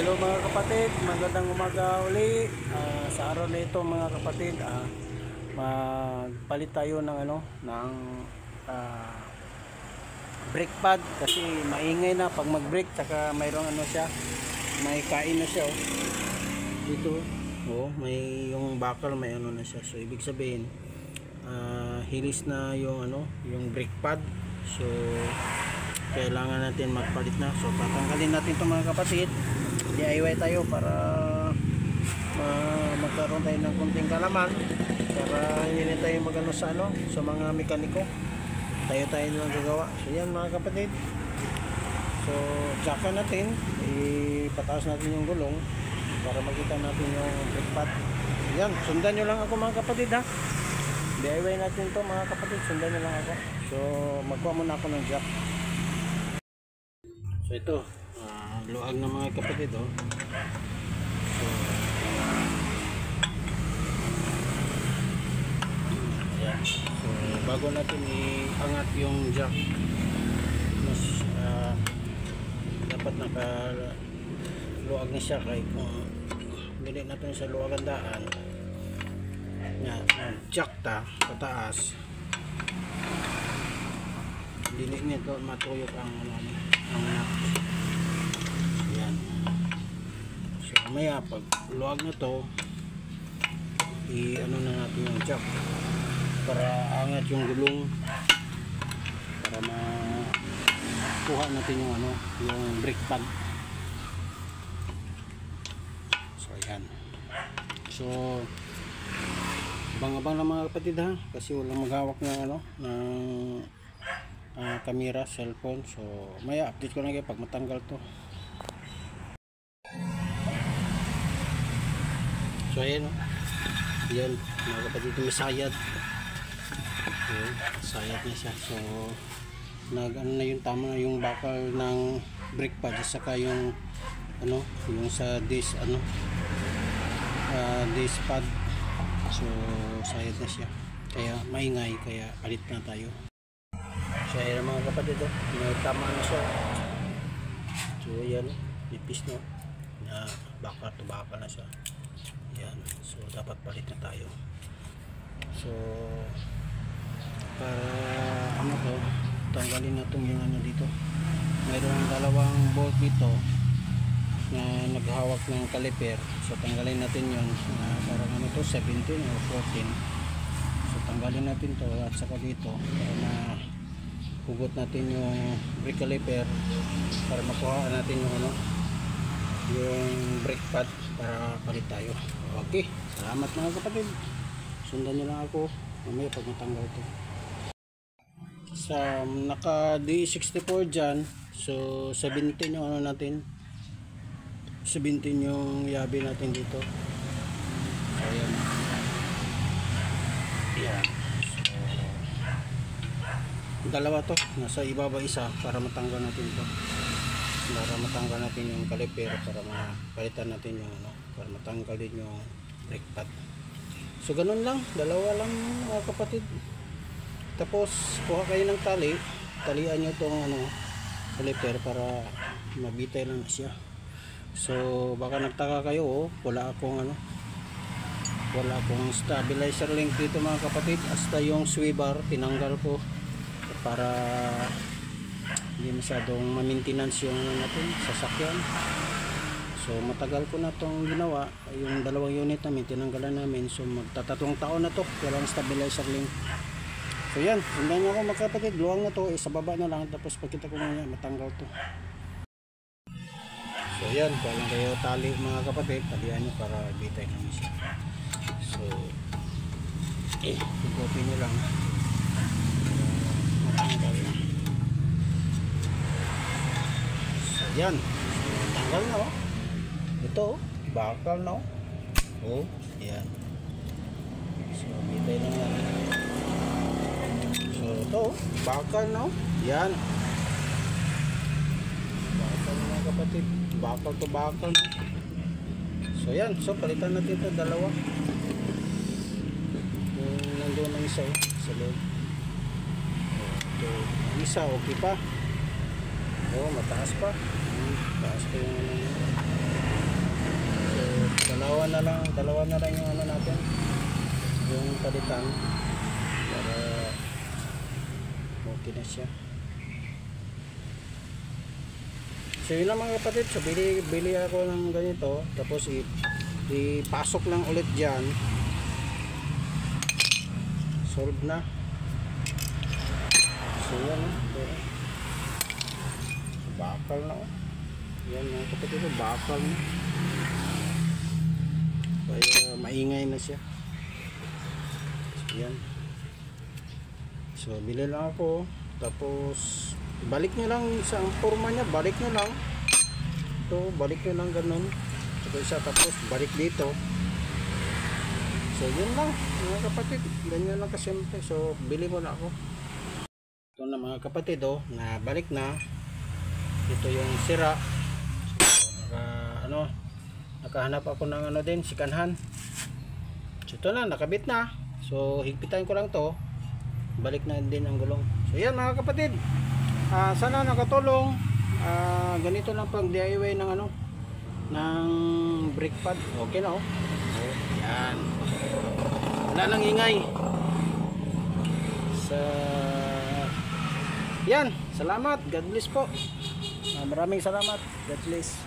Hello mga kapatid, magandang umaga uli. Sa araw na ito mga kapatid, magpalit tayo ng brake pad kasi maingay na pag mag-brake, saka mayroong siya, may kain na siya dito. May yung bakal, may na siya. So ibig sabihin, hilis na yung brake pad. So kailangan natin magpalit na. So tatanggalin natin ito mga kapatid. DIY tayo para magkaroon tayo ng kunting kalaman, para hindi tayo magano sa mga mekaniko. Tayo lang gagawa. So yan mga kapatid. So tsaka natin ipataas natin yung gulong para makita natin yung brake pad. Yan, sundan nyo lang ako mga kapatid ha. DIY natin to mga kapatid, sundan nyo lang ako. So magkuha muna ako ng jack. So ito, luag ng mga kapatid So yan. So bago natin iangat yung jack, mas dapat nakaluag na siya, kahit kung bili natin sa luagan daan na jack pataas, hindi nito matuyok ang nut. Yan. So mamaya pag luwag na to, na natin yung jack para angat yung gulong, para makuha natin yung brake pad. So ayan. So abang-abang lang mga kapatid ha, kasi walang maghawak ng camera, cellphone. So maya update ko lang kayo pag matanggal to. So ayan yan mga kapatid, may sayad. Sayad na siya. So na yung tama na yung bakal ng brake pad, saka yung yung sa disc disc pad. So sayad na siya, kaya maingay, kaya palit na tayo. So ayan mga kapatid, may tama na siya. So ayan, nipis na bakal to bakal na siya. Yan, so dapat palit na tayo. So para tanggalin na itong yung dito. Mayroong dalawang bolt dito na naghawak ng caliper. So tanggalin natin yun, parang 17 o 14. So tanggalin natin to, at saka dito para hugot natin yung brake caliper, para makuha natin yung brake pad para palit tayo. Okay, salamat mga kapatid, sundan nyo lang ako mamaya pag matanggal ito. Sa naka D64 dyan, so 17 yung natin, 17 yung yabi natin dito. So ayan, yan. Dalawa to, nasa ibaba isa, para matanggal natin ito, para matanggal natin yung caliper, para mapalitan natin yung para matanggal din yung brake pad. So ganun lang, dalawa lang mga kapatid. Tapos kuha kayo ng talian nyo itong caliper para mabitay lang siya. So baka nagtaka kayo, wala akong stabilizer link dito mga kapatid. Hasta yung swivel tinanggal ko para hindi masyadong ma-maintenance yung natin sasakyan. So matagal ko na itong ginawa, yung dalawang unit namin tinanggalan namin. So magtatatong taon na to, walang stabilizer link. So yan, sundan nyo ako mga kapatid, luwang na to, sa baba na lang, tapos pagkita ko nga matanggal to. So yan, kung lang kayo tali mga kapatid, talihan nyo para bitay namin siya. So ikutin nyo lang matanggal na. So yan, tanggal na ito, bakal na yan. So bitay lang natin. So ito, bakal na yan. Bakal mga kapatid, bakal to bakal. So yan, so palitan natin ito dalawa. Yung nandoon ang isa sa loob. Ito, ang isa okay pa. Mataas pa. Taas pa yung Dalawa na lang yung ano natin, yung palitan, para okay na siya. So yun lang mga kapatid. So bili ako ng ganito, tapos ipasok lang ulit dyan, solve na. So yan, bakal na, yan mga kapatid, bakal na, kaya maingay na siya. So yan, so bili lang ako, tapos balik nyo lang sa forma nya, balik nyo lang ito, balik nyo lang ganun, tapos balik dito. So yun lang mga kapatid, ganyan lang kasimple. So bili mo na ako. Ito na mga kapatid, na balik na. Ito yung sira. So, nakahanap ako ng din, sikanhan. So ito na, nakabit na. So higpitan ko lang to, balik na din ang gulong. So yan mga kapatid, sana nakatulong. Ganito lang pag DIY ng ng brake pad. Okay na, yan, wala nang ingay. Yan, salamat, God bless po. Maraming salamat, God bless.